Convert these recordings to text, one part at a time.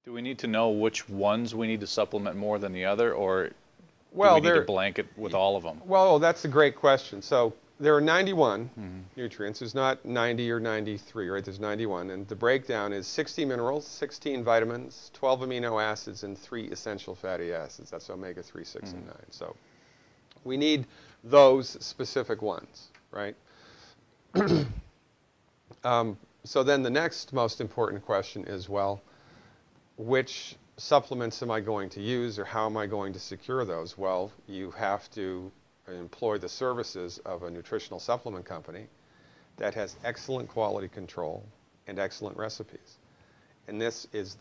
Do we need to know which ones we need to supplement more than the other, or do Well, we need to blanket with all of them? well, that's a great question. So there are 91 Mm-hmm. nutrients. There's not 90 or 93, right? There's 91. And the breakdown is 60 minerals, 16 vitamins, 12 amino acids, and 3 essential fatty acids. That's omega-3, 6, and 9. So we need those specific ones, right? So then the next most important question is, well, which supplements am I going to use, or how am I going to secure those? Well, you have to employ the services of a nutritional supplement company that has excellent quality control and excellent recipes. And this is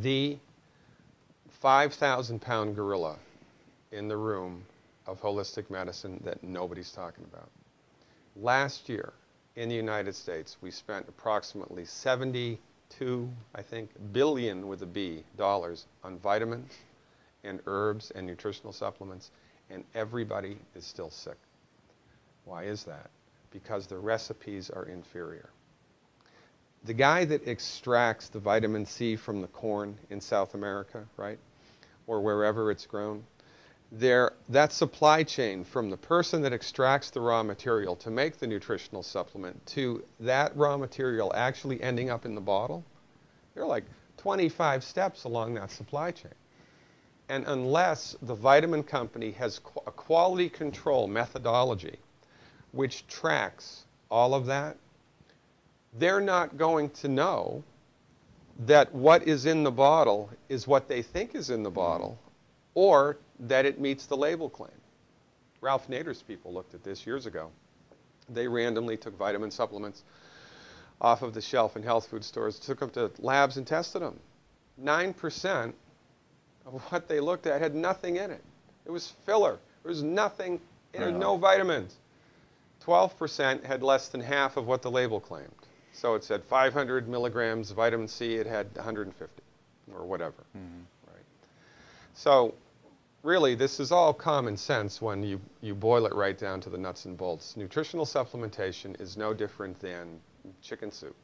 the 5,000-pound gorilla in the room of holistic medicine that nobody's talking about. Last year in the United States, we spent approximately 72, I think, billion with a B dollars on vitamins and herbs and nutritional supplements, and everybody is still sick. Why is that? Because the recipes are inferior. The guy that extracts the vitamin C from the corn in South America, right, or wherever it's grown, that supply chain from the person that extracts the raw material to make the nutritional supplement to that raw material actually ending up in the bottle, there are like 25 steps along that supply chain. And unless the vitamin company has a quality control methodology which tracks all of that, they're not going to know that what is in the bottle is what they think is in the bottle, or that it meets the label claim. Ralph Nader's people looked at this years ago. They randomly took vitamin supplements off of the shelf in health food stores, took them to labs and tested them. 9% of what they looked at had nothing in it. It was filler. There was nothing, there was no vitamins. 12% had less than half of what the label claimed. So it said 500 milligrams vitamin C, it had 150 or whatever. Right? So really, this is all common sense when you boil it right down to the nuts and bolts. Nutritional supplementation is no different than chicken soup.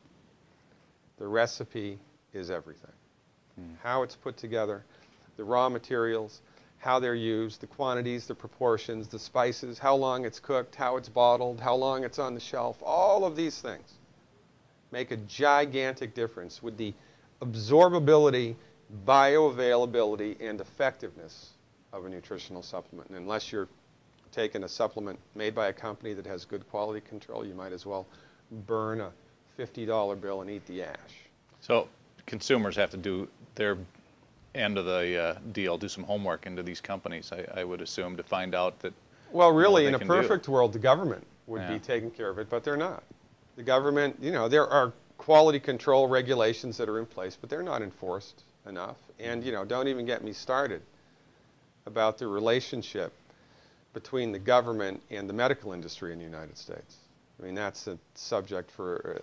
The recipe is everything. How it's put together, the raw materials, how they're used, the quantities, the proportions, the spices, how long it's cooked, how it's bottled, how long it's on the shelf, all of these things make a gigantic difference with the absorbability, bioavailability, and effectiveness of a nutritional supplement. And unless you're taking a supplement made by a company that has good quality control, you might as well burn a $50 bill and eat the ash. So consumers have to do their end of the deal, do some homework into these companies, I would assume, to find out that. Well, really, what in they a can perfect world, the government would be taking care of it, but they're not. The government, you know, there are quality control regulations that are in place, but they're not enforced enough. And, you know, don't even get me started about the relationship between the government and the medical industry in the United States. I mean, that's a subject for,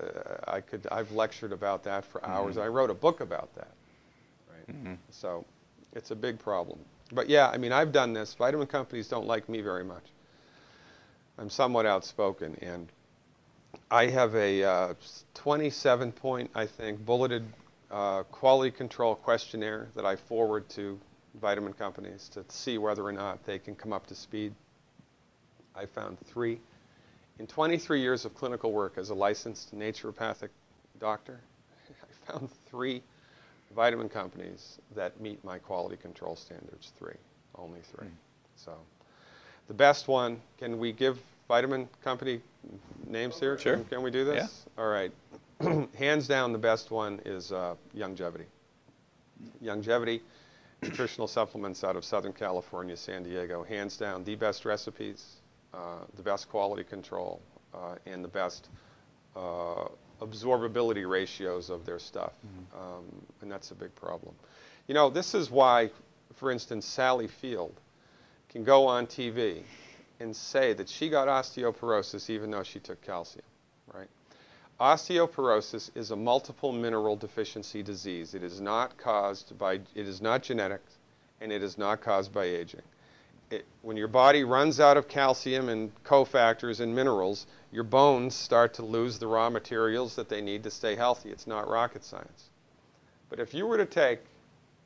I've lectured about that for hours. I wrote a book about that, right? So it's a big problem. But yeah, I mean, I've done this. Vitamin companies don't like me very much. I'm somewhat outspoken, and I have a 27-point, I think, bulleted quality control questionnaire that I forward to vitamin companies to see whether or not they can come up to speed. I found 3. In 23 years of clinical work as a licensed naturopathic doctor, I found 3 vitamin companies that meet my quality control standards. 3, only 3. So the best one, can we give vitamin company names here? Sure. Can we do this? Yeah. All right. Hands down, the best one is Youngevity. Youngevity nutritional supplements out of Southern California, San Diego. Hands down, the best recipes, the best quality control, and the best absorbability ratios of their stuff. And that's a big problem. You know, this is why, for instance, Sally Field can go on TV and say that she got osteoporosis even though she took calcium, right? Osteoporosis is a multiple mineral deficiency disease. It is not caused by, it is not genetic, and it is not caused by aging. When your body runs out of calcium and cofactors and minerals, your bones start to lose the raw materials that they need to stay healthy. It's not rocket science. But if you were to take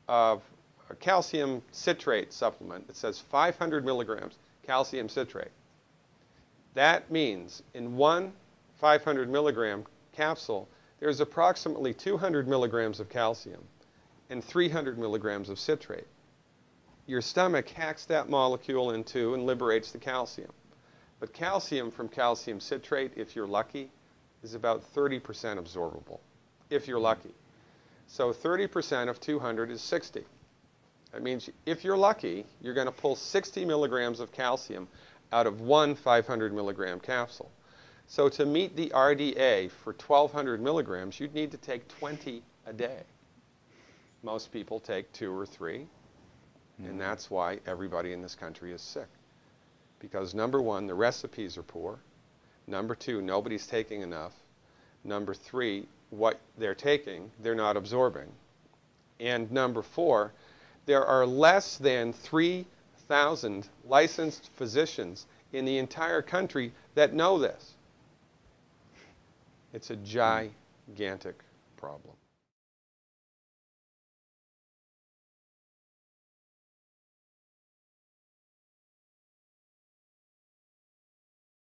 of a calcium citrate supplement that says 500 milligrams calcium citrate. That means in one 500 milligram capsule, there's approximately 200 milligrams of calcium and 300 milligrams of citrate. Your stomach hacks that molecule in two and liberates the calcium. But calcium from calcium citrate, if you're lucky, is about 30% absorbable, if you're lucky. So 30% of 200 is 60. That means if you're lucky, you're going to pull 60 milligrams of calcium out of one 500 milligram capsule. So to meet the RDA for 1,200 milligrams, you'd need to take 20 a day. Most people take 2 or 3, and that's why everybody in this country is sick. Because number one, the recipes are poor. Number two, nobody's taking enough. Number three, what they're taking, they're not absorbing. And number four, there are less than 3,000 licensed physicians in the entire country that know this. It's a gigantic problem.